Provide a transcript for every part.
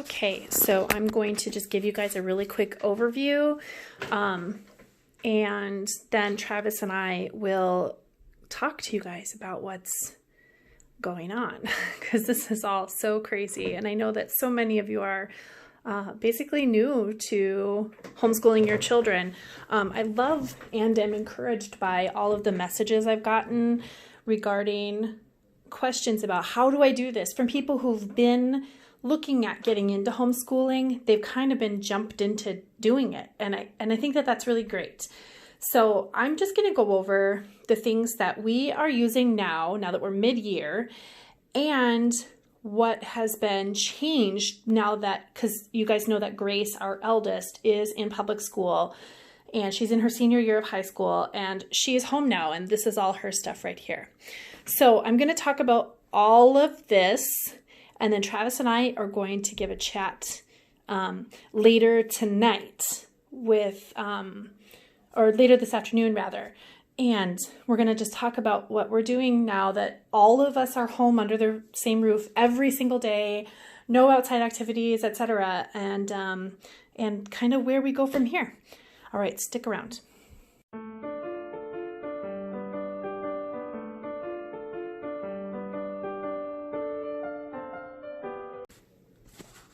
Okay, so I'm going to just give you guys a really quick overview, and then Travis and I will talk to you guys about what's going on, because this is all so crazy, and I know that so many of you are basically new to homeschooling your children. I love and am encouraged by all of the messages I've gotten regarding questions about how do I do this from people who've been looking at getting into homeschooling. They've kind of been jumped into doing it, and I think that that's really great. So I'm just going to go over the things that we are using now that we're mid-year, and what has been changed now that, because you guys know that Grace, our eldest, is in public school, and she's in her senior year of high school, and she is home now, and this is all her stuff right here. So I'm going to talk about all of this, and then Travis and I are going to give a chat later tonight with, or later this afternoon rather, and we're going to just talk about what we're doing now that all of us are home under the same roof every single day, no outside activities, etc., and kind of where we go from here. All right, stick around.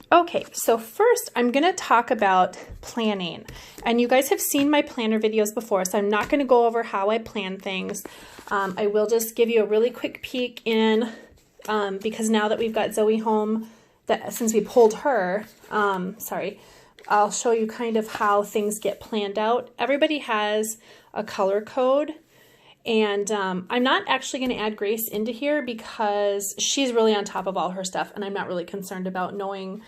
Okay, so first I'm going to talk about planning, and you guys have seen my planner videos before, so I'm not going to go over how I plan things. I will just give you a really quick peek in, because now that we've got Zoe home, since we pulled her, I'll show you kind of how things get planned out. Everybody has a color code, and I'm not actually going to add Grace into here because she's really on top of all her stuff, and I'm not really concerned about knowing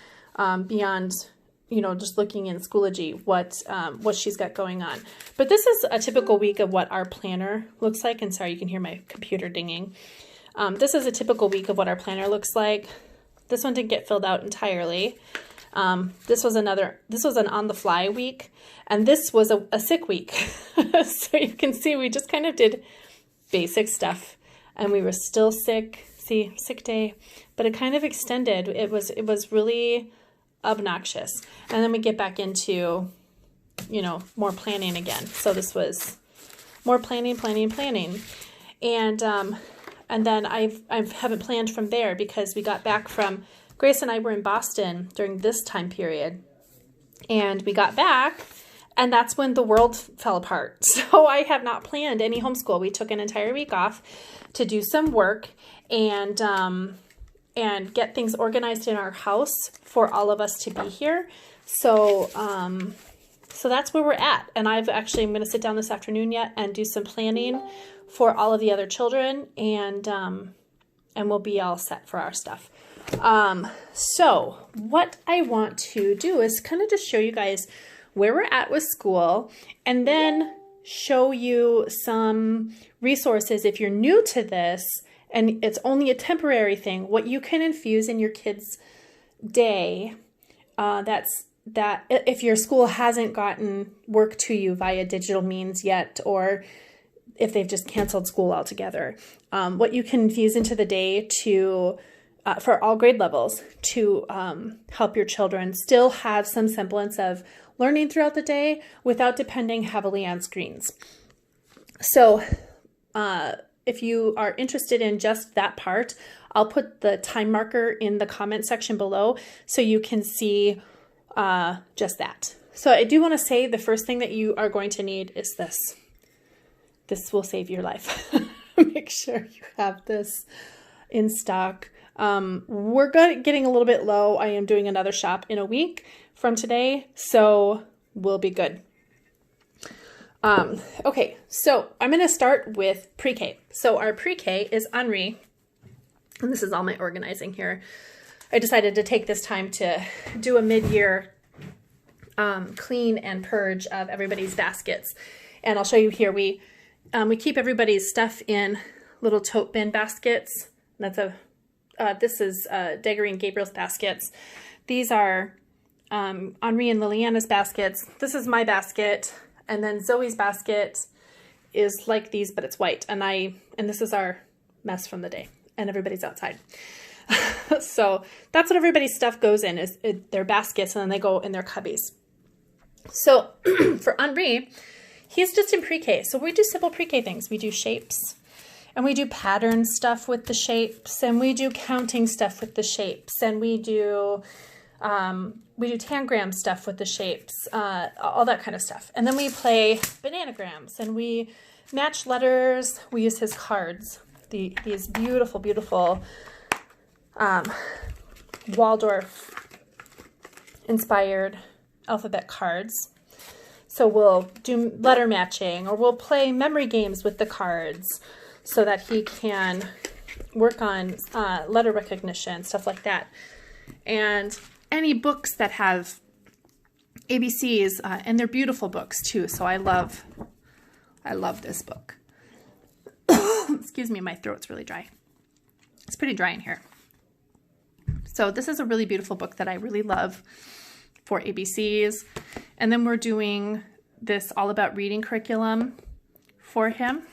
beyond, just looking in Schoology what she's got going on. But this is a typical week of what our planner looks like. And sorry, you can hear my computer dinging. This is a typical week of what our planner looks like. This one didn't get filled out entirely. This was an on-the-fly week, and this was a sick week. So you can see we just kind of did basic stuff, and we were still sick. See, sick day, but it kind of extended. It was really obnoxious, and then we get back into, more planning again. So this was more planning, and then I haven't planned from there because we got back from. Grace and I were in Boston during this time period, and we got back, and that's when the world fell apart. So I have not planned any homeschool. We took an entire week off to do some work and get things organized in our house for all of us to be here. So that's where we're at. And I'm going to sit down this afternoon yet and do some planning for all of the other children, and we'll be all set for our stuff. So what I want to do is kind of just show you guys where we're at with school, and then show you some resources if you're new to this and it's only a temporary thing, what you can infuse in your kids' day, that if your school hasn't gotten work to you via digital means yet, or if they've just canceled school altogether, what you can infuse into the day to for all grade levels to help your children still have some semblance of learning throughout the day without depending heavily on screens. So if you are interested in just that part, I'll put the time marker in the comment section below so you can see just that. So I do want to say the first thing that you are going to need is this. This will save your life. Make sure you have this in stock. We're getting a little bit low. I am doing another shop in a week from today, so we'll be good. Okay, so I'm going to start with pre-K. So our pre-K is Henri, and this is all my organizing here. I decided to take this time to do a mid-year clean and purge of everybody's baskets, and I'll show you here. We keep everybody's stuff in little tote bin baskets. This is Daggery and Gabriel's baskets. These are Henri and Liliana's baskets. This is my basket, and then Zoe's basket is like these, but it's white. And this is our mess from the day, and everybody's outside. So that's what everybody's stuff goes in, is their baskets, and then they go in their cubbies. So for Henri, he's just in pre-K. So we do simple pre-K things. We do shapes, and we do pattern stuff with the shapes, and we do counting stuff with the shapes, and we do tangram stuff with the shapes, all that kind of stuff. And then we play bananagrams, and we match letters. We use his cards, these beautiful, beautiful Waldorf-inspired alphabet cards. So we'll do letter matching, or we'll play memory games with the cards so that he can work on letter recognition, stuff like that. And any books that have ABCs, and they're beautiful books too. So I love this book. Excuse me, my throat's really dry. It's pretty dry in here. So this is a really beautiful book that I really love for ABCs. And then we're doing this all about reading curriculum for him.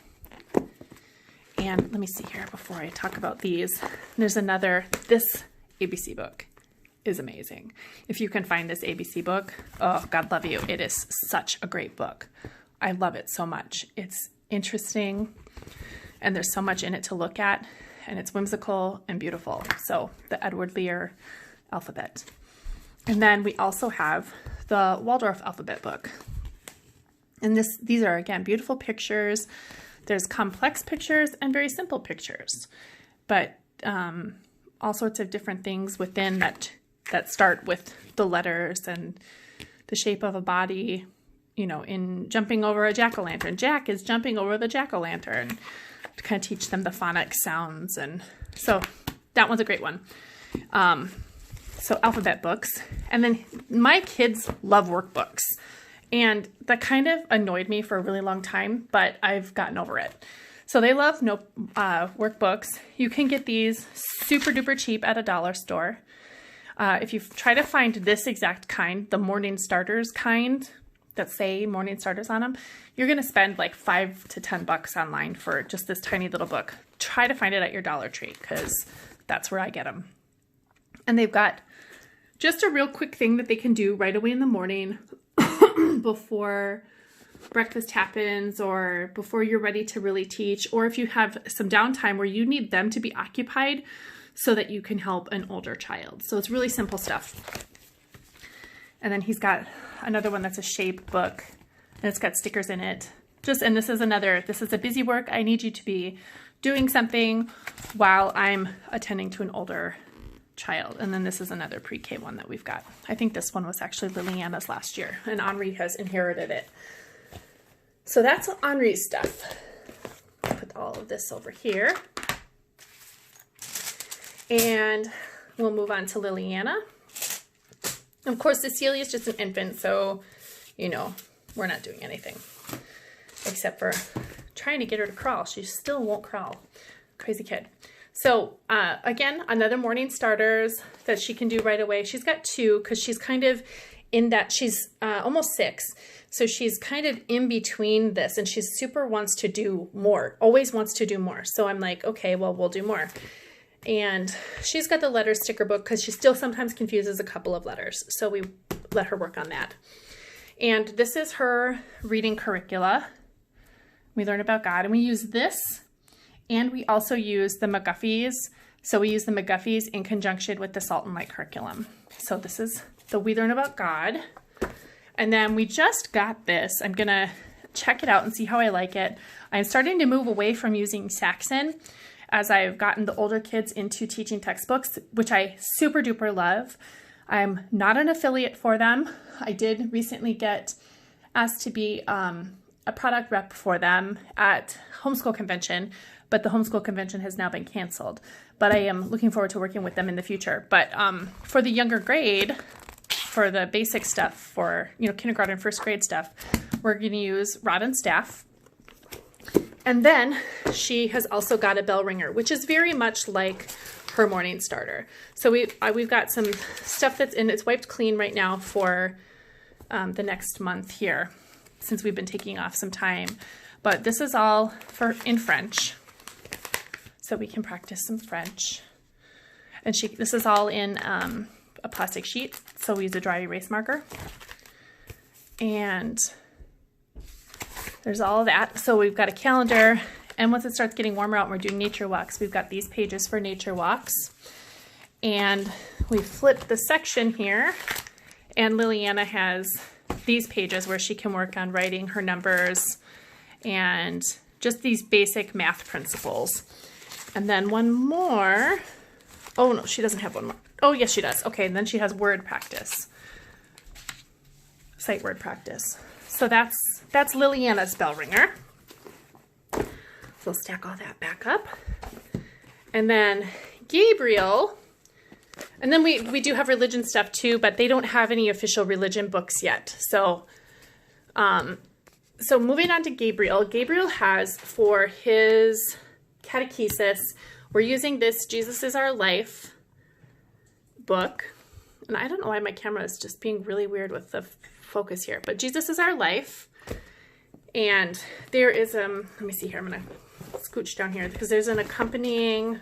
And let me see here before I talk about these. There's this ABC book is amazing. If you can find this ABC book, oh, God love you. It is such a great book. I love it so much. It's interesting, and there's so much in it to look at, and it's whimsical and beautiful. So the Edward Lear alphabet. And then we also have the Waldorf alphabet book. And these are, again, beautiful pictures. There's complex pictures and very simple pictures, but all sorts of different things within that start with the letters and the shape of a body, in jumping over a jack-o'-lantern. Jack is jumping over the jack-o'-lantern, to kind of teach them the phonic sounds. And so that one's a great one. So alphabet books. And then my kids love workbooks. And that kind of annoyed me for a really long time, but I've gotten over it. So they love workbooks. You can get these super duper cheap at a dollar store. If you try to find this exact kind, the Morning Starters kind that say Morning Starters on them, you're going to spend like $5 to $10 online for just this tiny little book. Try to find it at your Dollar Tree, because that's where I get them. And they've got just a real quick thing that they can do right away in the morning before breakfast happens, or before you're ready to really teach, or if you have some downtime where you need them to be occupied so that you can help an older child. So it's really simple stuff. And then he's got another one that's a shape book, and it's got stickers in it. And this is a busy work. I need you to be doing something while I'm attending to an older child. And then this is another pre-K one that we've got. I think this one was actually Liliana's last year, and Henri has inherited it. So that's Henri's stuff. Put all of this over here. And we'll move on to Liliana. Of course, Cecilia is just an infant, so, we're not doing anything except for trying to get her to crawl. She still won't crawl. Crazy kid. So, again, another Morning Starters that she can do right away. She's got 2, because she's kind of in that, she's almost 6. So she's kind of in between this, and she super wants to do more, always wants to do more. So I'm like, okay, well, we'll do more. And she's got the letter sticker book, because she still sometimes confuses a couple of letters. So we let her work on that. And this is her reading curricula. We learn about God, and we use this, and we also use the McGuffies. So we use the McGuffies in conjunction with the Salt and Light curriculum. So this is the We Learn About God. And then we just got this. I'm going to check it out and see how I like it. I'm starting to move away from using Saxon as I've gotten the older kids into teaching textbooks, which I super duper love. I'm not an affiliate for them. I did recently get asked to be a product rep for them at Homeschool Convention, but the Homeschool Convention has now been canceled. But I am looking forward to working with them in the future. But for the younger grade, for the basic stuff, for kindergarten, first grade stuff, we're going to use Rod and Staff. And then she has also got a bell ringer, which is very much like her Morning Starter. So we've got some stuff that's in, it's wiped clean right now for the next month here, since we've been taking off some time. But this is all in French, so we can practice some French. And this is all in a plastic sheet, so we use a dry erase marker. And there's all of that. So we've got a calendar, and once it starts getting warmer out and we're doing nature walks, we've got these pages for nature walks. And we flip the section here, and Liliana has these pages where she can work on writing her numbers and just these basic math principles. And then one more. Oh no, she doesn't have one more. Oh yes, she does. Okay, and then she has word practice. Sight word practice. So that's Liliana's bell ringer. So we'll stack all that back up. And then Gabriel, and then we do have religion stuff too, but they don't have any official religion books yet. So so moving on to Gabriel. Gabriel has, for his catechesis, we're using this Jesus is Our Life book. And I don't know why my camera is just being really weird with the focus here, but Jesus is Our Life. And there is, let me see here, I'm gonna scooch down here because there's an accompanying,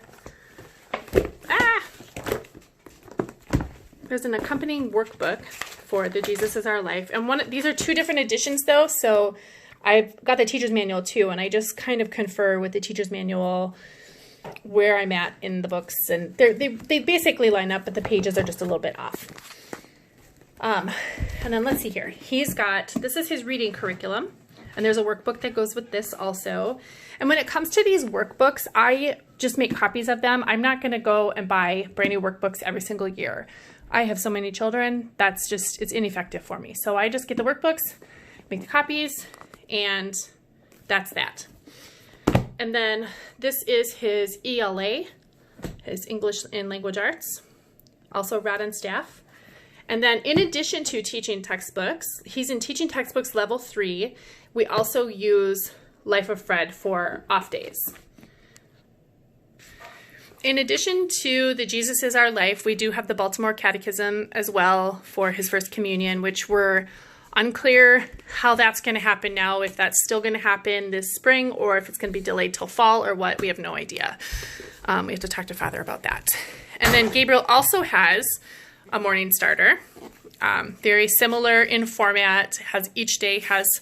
there's an accompanying workbook for the Jesus is Our Life. And these are two different editions though, so I've got the teacher's manual too, and I just kind of confer with the teacher's manual where I'm at in the books, and they basically line up, but the pages are just a little bit off. And then let's see here. This is his reading curriculum, and there's a workbook that goes with this also. And when it comes to these workbooks, I just make copies of them. I'm not going to go and buy brand new workbooks every single year. I have so many children, it's ineffective for me. So I just get the workbooks, make the copies, and that's that. And then this is his ELA, his English and Language Arts, also Rod and Staff. And then in addition to teaching textbooks, he's in teaching textbooks level 3. We also use Life of Fred for off days. In addition to the Jesus is Our Life, we do have the Baltimore Catechism as well for his first communion, which we're unclear how that's going to happen now, if that's still going to happen this spring or if it's going to be delayed till fall or what. We have no idea. We have to talk to Father about that. And then Gabriel also has a morning starter, very similar in format. Each day has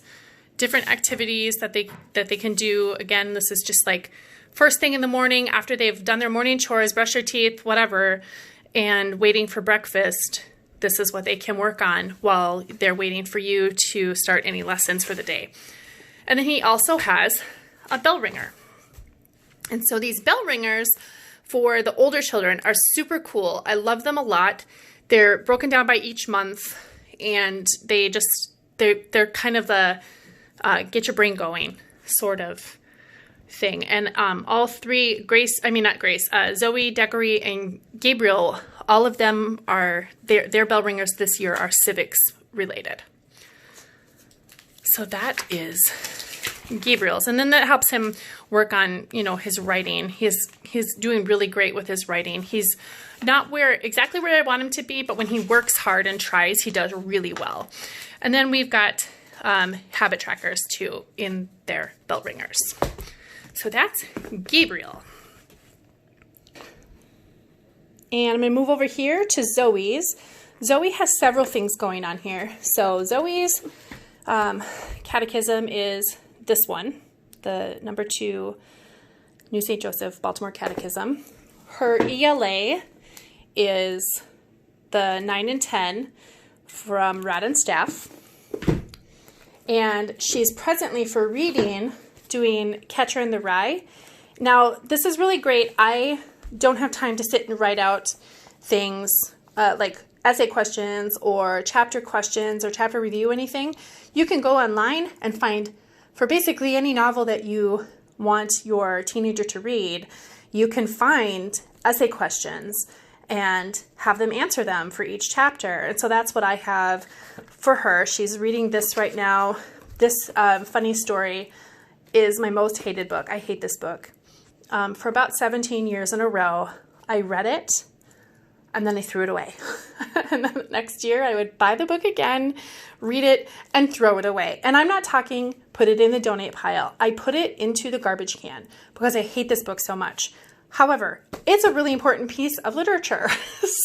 different activities that they can do. Again, this is just like first thing in the morning after they've done their morning chores, brush their teeth, whatever, and waiting for breakfast. This is what they can work on while they're waiting for you to start any lessons for the day. And then he also has a bell ringer. And so these bell ringers for the older children are super cool. I love them a lot. They're broken down by each month, and they're kind of a get your brain going sort of thing. And all three, Zoe, Decory, and Gabriel, all of them are, their bell ringers this year are civics related. So that is Gabriel's. And then that helps him work on, his writing. He's doing really great with his writing. He's not exactly where I want him to be, but when he works hard and tries, he does really well. And then we've got habit trackers too in their bell ringers. So that's Gabriel. And I'm going to move over here to Zoe's. Zoe has several things going on here. So Zoe's catechism is this one, the number 2 New St. Joseph Baltimore Catechism. Her ELA is the 9 and 10 from Rod and Staff. And she's presently for reading doing Catcher in the Rye. Now, this is really great. I don't have time to sit and write out things like essay questions or chapter review anything. You can go online and find, for basically any novel that you want your teenager to read, you can find essay questions and have them answer them for each chapter. And so that's what I have for her. She's reading this right now. This funny story is my most hated book. I hate this book. For about 17 years in a row, I read it and then I threw it away. And then next year I would buy the book again, read it, and throw it away. And I'm not talking put it in the donate pile. I put it into the garbage can because I hate this book so much. However, it's a really important piece of literature.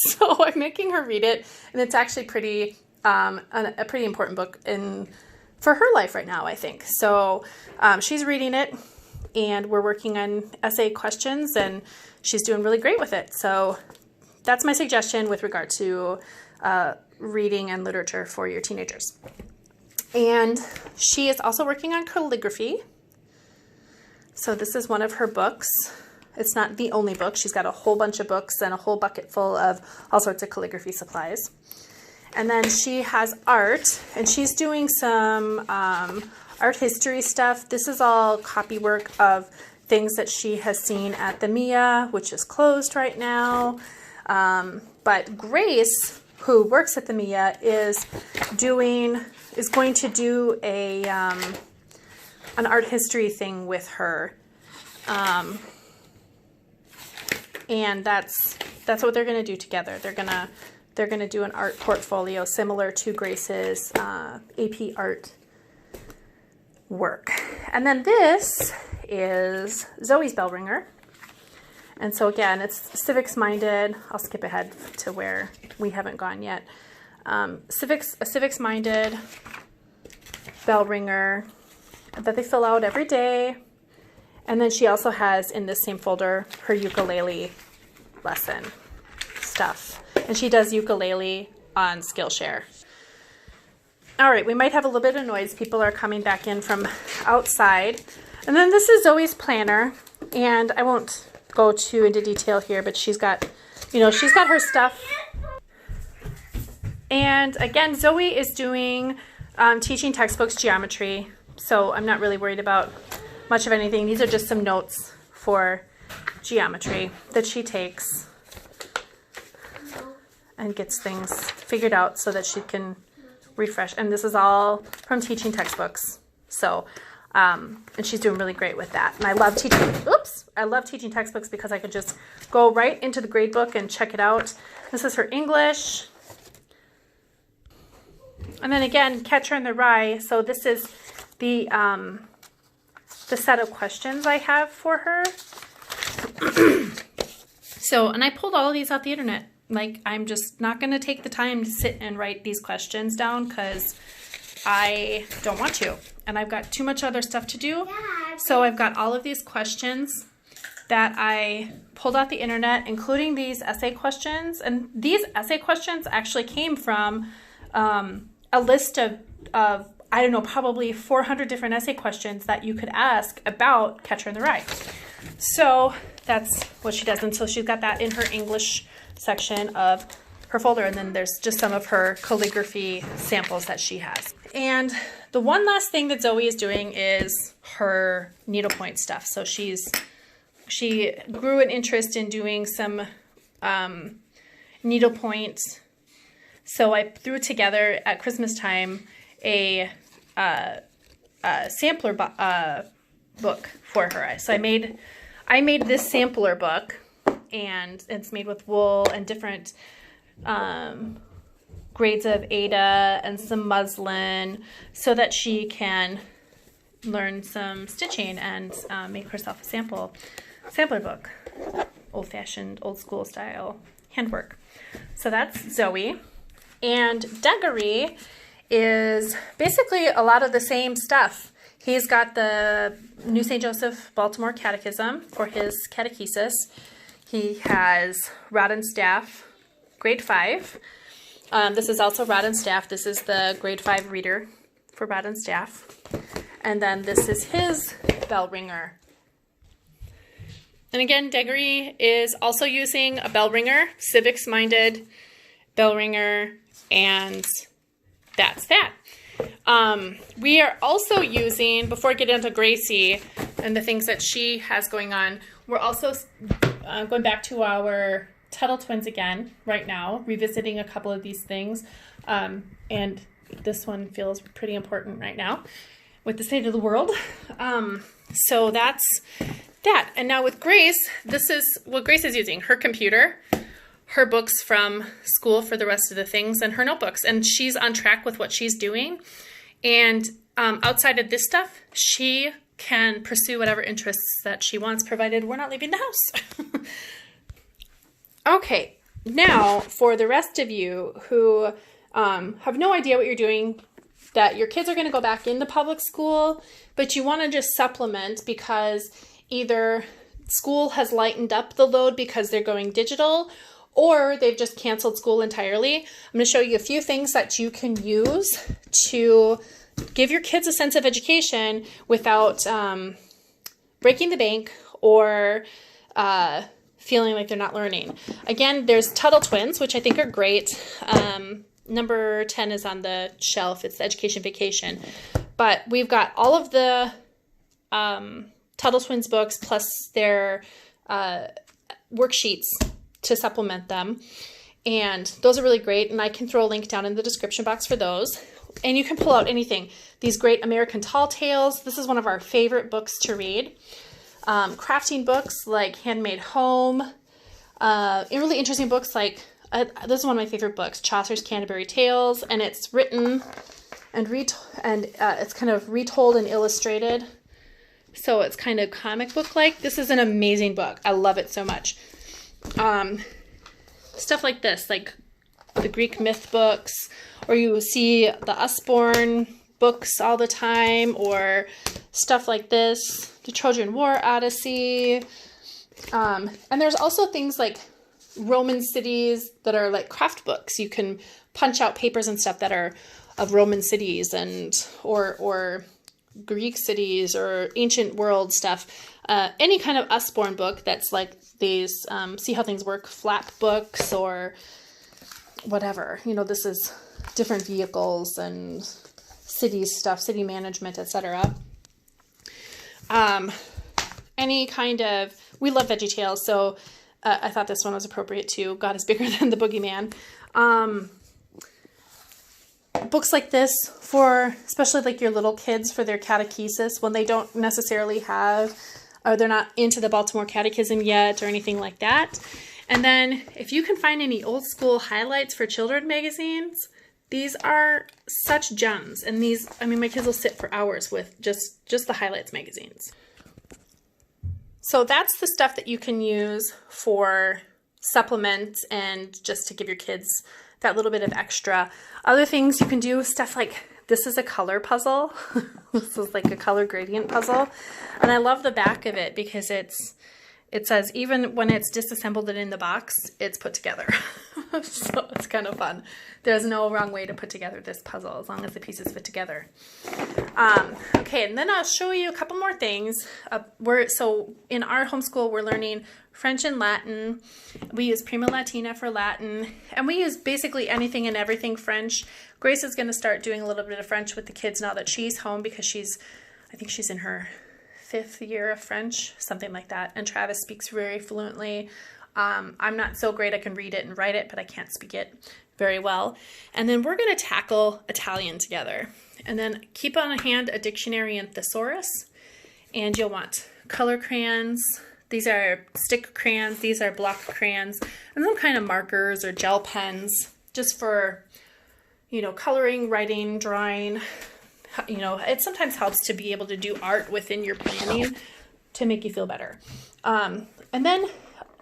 So I'm making her read it, and it's actually pretty a pretty important book for her life right now, I think. So she's reading it, and we're working on essay questions, and she's doing really great with it. So that's my suggestion with regard to reading and literature for your teenagers. And she is also working on calligraphy. So this is one of her books. It's not the only book. She's got a whole bunch of books and a whole bucket full of all sorts of calligraphy supplies. And then she has art, and she's doing some art history stuff. This is all copy work of things that she has seen at the Mia, which is closed right now. But Grace, who works at the Mia, is going to do an art history thing with her. And that's what they're going to do together. They're going to do an art portfolio similar to Grace's AP art work. And then this is Zoe's bell ringer. And so again, it's civics minded. I'll skip ahead to where we haven't gone yet. A civics minded bell ringer that they fill out every day. And then she also has in this same folder her ukulele lesson stuff. And she does ukulele on Skillshare. All right, we might have a little bit of noise. People are coming back in from outside. And then this is Zoe's planner. And I won't go too into detail here, but she's got her stuff. And again, Zoe is doing teaching textbooks geometry. So I'm not really worried about much of anything. These are just some notes for geometry that she takes and gets things figured out so that she can refresh. And this is all from teaching textbooks. So, and she's doing really great with that. And I love teaching textbooks because I could just go right into the grade book and check it out. This is her English. And then again, Catcher in the Rye. So this is the set of questions I have for her. So, and I pulled all of these off the internet. Like, I'm just not going to take the time to sit and write these questions down because I don't want to. And I've got too much other stuff to do. So I've got all of these questions that I pulled off the internet, including these essay questions. And these essay questions actually came from a list of I don't know, probably 400 different essay questions that you could ask about Catcher in the Rye. So that's what she does. And so she's got that in her English section of her folder. And then there's just some of her calligraphy samples that she has. And the one last thing that Zoe is doing is her needlepoint stuff. So she grew an interest in doing some needlepoint. So I threw together at Christmas time a sampler book for her. So I made this sampler book, and it's made with wool and different grades of Aida and some muslin, so that she can learn some stitching and make herself a sampler book, old-fashioned, old-school style handwork. So that's Zoe. And Deggery is basically a lot of the same stuff. He's got the New St. Joseph Baltimore Catechism for his catechesis. He has Rod and Staff, grade 5. This is also Rod and Staff. This is the grade 5 reader for Rod and Staff. And then this is his bell ringer. And again, Deggery is also using a bell ringer, civics-minded bell ringer, and that's that. We are also using, before I get into Gracie and the things that she has going on, we're also going back to our Tuttle twins again right now, revisiting a couple of these things. And this one feels pretty important right now with the state of the world. So that's that. And now with Grace, this is what Grace is using: her computer, her books from school for the rest of the things, and her notebooks. And she's on track with what she's doing. And outside of this stuff, she can pursue whatever interests that she wants, provided we're not leaving the house. Okay, now for the rest of you who have no idea what you're doing, that your kids are going to go back into public school, but you want to just supplement because either school has lightened up the load because they're going digital, or they've just canceled school entirely. I'm going to show you a few things that you can use to give your kids a sense of education without breaking the bank or feeling like they're not learning. Again, there's Tuttle Twins, which I think are great. Number 10 is on the shelf. It's the Education Vacation. But we've got all of the Tuttle Twins books plus their worksheets to supplement them. And those are really great. And I can throw a link down in the description box for those. And you can pull out anything. These great American Tall Tales. This is one of our favorite books to read. Crafting books like Handmade Home. And really interesting books like, this is one of my favorite books, Chaucer's Canterbury Tales. And it's written and it's kind of retold and illustrated. So it's kind of comic book-like. This is an amazing book. I love it so much. Stuff like this, like the Greek myth books, or you see the Usborne books all the time, or stuff like this, the Trojan War Odyssey. And there's also things like Roman cities that are like craft books. You can punch out papers and stuff that are of Roman cities and or Greek cities or ancient world stuff. Any kind of Usborne book that's like these See How Things Work flap books or whatever. You know, this is different vehicles and city stuff, city management, etc. Any kind of, we love VeggieTales, so I thought this one was appropriate too. God is bigger than the boogeyman. Books like this for, especially like your little kids for their catechesis when they don't necessarily have, or they're not into the Baltimore Catechism yet or anything like that. And then if you can find any old school highlights for children magazines, these are such gems. And these, I mean, my kids will sit for hours with just the highlights magazines. So that's the stuff that you can use for supplements and just to give your kids that little bit of extra. Other things you can do, stuff like, this is a color puzzle. This is like a color gradient puzzle. And I love the back of it because it says even when it's disassembled and in the box, it's put together. So it's kind of fun. There's no wrong way to put together this puzzle as long as the pieces fit together. Okay, and then I'll show you a couple more things. So in our homeschool, we're learning French and Latin. We use Prima Latina for Latin, and we use basically anything and everything French. Grace is going to start doing a little bit of French with the kids now that she's home because I think she's in her 5th year of French, something like that. And Travis speaks very fluently. I'm not so great. I can read it and write it, but I can't speak it very well. And then we're going to tackle Italian together. And then keep on hand a dictionary and thesaurus. And you'll want color crayons. These are stick crayons. These are block crayons. And some kind of markers or gel pens just for, you know, coloring, writing, drawing. You know, it sometimes helps to be able to do art within your planning to make you feel better. And then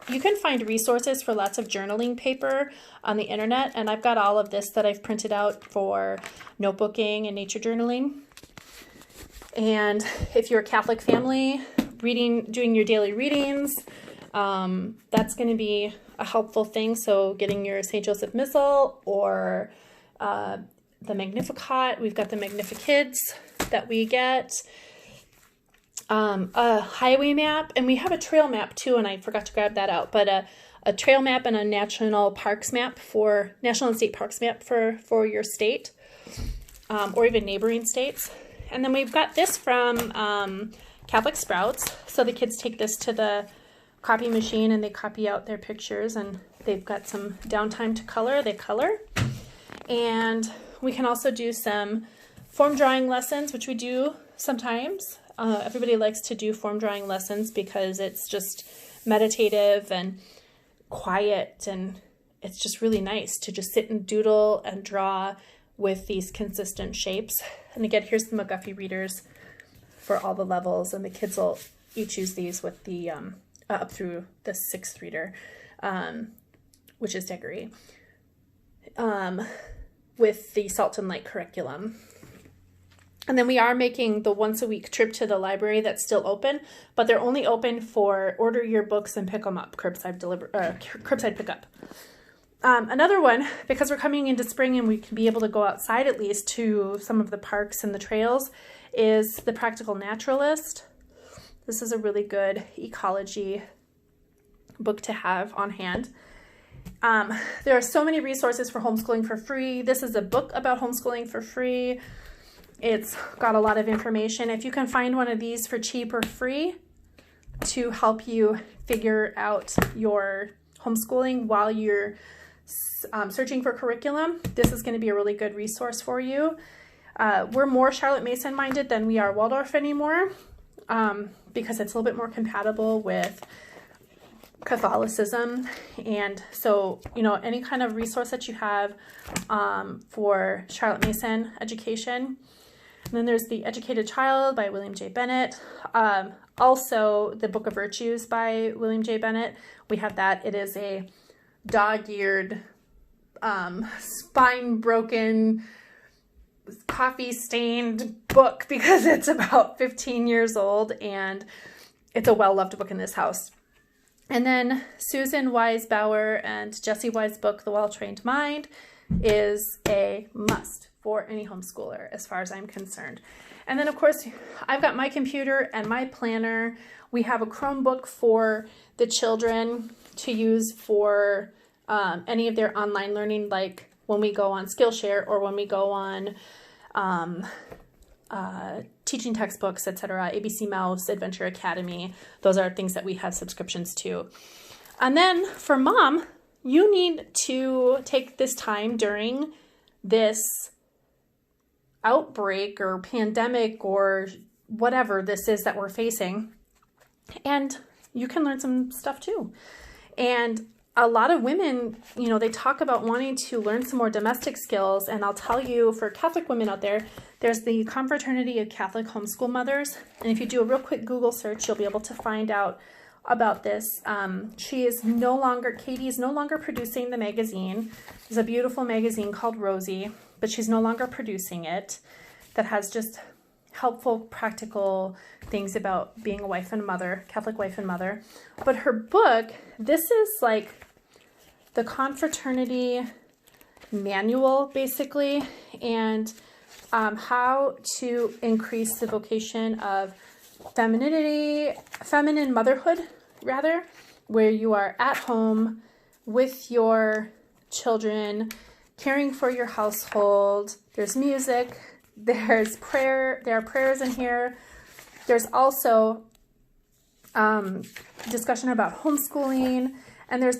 you can find resources for lots of journaling paper on the internet. And I've got all of this that I've printed out for notebooking and nature journaling. And if you're a Catholic family, doing your daily readings, that's going to be a helpful thing. So getting your St. Joseph Missal or the Magnificat. We've got the Magnifikids that we get. A highway map, and we have a trail map too, and I forgot to grab that out, but a trail map and a national and state parks map for your state, or even neighboring states. And then we've got this from Catholic Sprouts. So the kids take this to the copy machine and they copy out their pictures, and they've got some downtime to color. They color. And we can also do some form drawing lessons, which we do sometimes. Everybody likes to do form drawing lessons because it's just meditative and quiet, and it's just really nice to just sit and doodle and draw with these consistent shapes. And again, here's the McGuffey readers for all the levels, and the kids will each use these with the up through the 6th reader, which is degree, with the Salt and Light curriculum. And then we are making the once-a-week trip to the library that's still open, but they're only open for order your books and pick them up, curbside pickup. Another one, because we're coming into spring and we can be able to go outside at least to some of the parks and the trails, is The Practical Naturalist. This is a really good ecology book to have on hand. There are so many resources for homeschooling for free. This is a book about homeschooling for free. It's got a lot of information. If you can find one of these for cheap or free to help you figure out your homeschooling while you're searching for curriculum, this is going to be a really good resource for you. We're more Charlotte Mason minded than we are Waldorf anymore, because it's a little bit more compatible with Catholicism. And so, you know, any kind of resource that you have for Charlotte Mason education. And then there's The Educated Child by William J. Bennett. Also, The Book of Virtues by William J. Bennett. We have that. It is a dog-eared, spine-broken, coffee-stained book because it's about 15 years old, and it's a well-loved book in this house. And then Susan Wise Bauer and Jessie Wise book, The Well-Trained Mind, is a must for any homeschooler as far as I'm concerned. And then of course, I've got my computer and my planner. We have a Chromebook for the children to use for any of their online learning, like when we go on Skillshare or when we go on teaching textbooks, etc., ABC Mouse, Adventure Academy. Those are things that we have subscriptions to. And then for mom, you need to take this time during this outbreak or pandemic or whatever this is that we're facing, and you can learn some stuff too. And a lot of women, you know, they talk about wanting to learn some more domestic skills. And I'll tell you, for Catholic women out there, there's the Confraternity of Catholic Homeschool Mothers. And if you do a real quick Google search, you'll be able to find out about this. Katie is no longer producing the magazine. There's a beautiful magazine called Rosie, but she's no longer producing it, that has just helpful, practical things about being a wife and mother, Catholic wife and mother. But her book, this is like the confraternity manual, basically, and how to increase the vocation of feminine motherhood, rather, where you are at home with your children, caring for your household. There's music, there's prayer, there are prayers in here. There's also discussion about homeschooling, and there's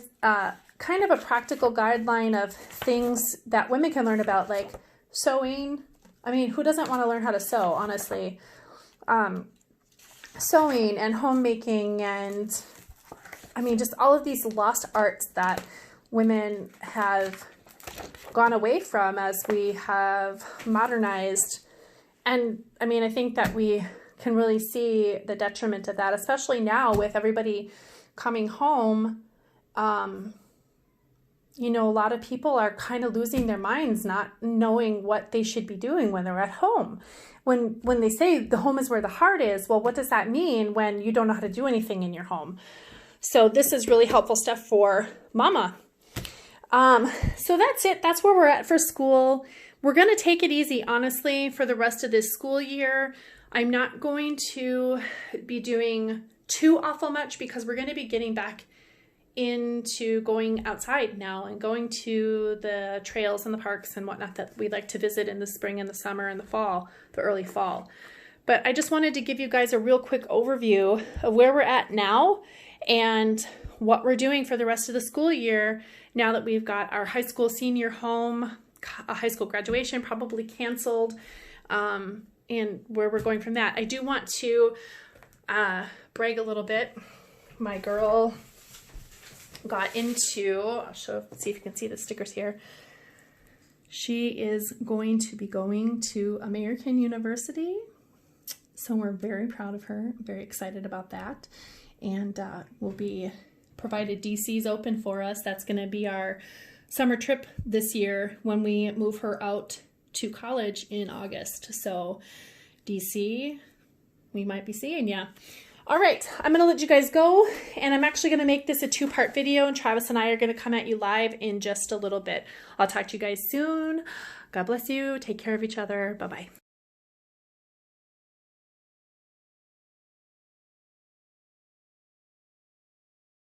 kind of a practical guideline of things that women can learn about, like sewing. I mean, who doesn't want to learn how to sew, honestly? Sewing and homemaking, and I mean, just all of these lost arts that women have gone away from as we have modernized. And I mean, I think that we can really see the detriment of that, especially now with everybody coming home. You know, a lot of people are kind of losing their minds, not knowing what they should be doing when they're at home. When they say the home is where the heart is, well, what does that mean when you don't know how to do anything in your home? So this is really helpful stuff for mama. So that's it. That's where we're at for school. We're going to take it easy, honestly, for the rest of this school year. I'm not going to be doing too awful much because we're going to be getting back into going outside now and going to the trails and the parks and whatnot that we like to visit in the spring and the summer and the fall, the early fall. But I just wanted to give you guys a real quick overview of where we're at now and what we're doing for the rest of the school year now that we've got our high school senior home, a high school graduation probably canceled, and where we're going from that. I do want to brag a little bit. My girl got into, I'll see if you can see the stickers here. She is going to be going to American University So we're very proud of her, very excited about that. And we'll be provided DC's open for us. That's going to be our summer trip this year when we move her out to college in August. So DC, we might be seeing ya. All right, I'm going to let you guys go, and I'm actually going to make this a 2-part video, and Travis and I are going to come at you live in just a little bit. I'll talk to you guys soon. God bless you. Take care of each other. Bye-bye.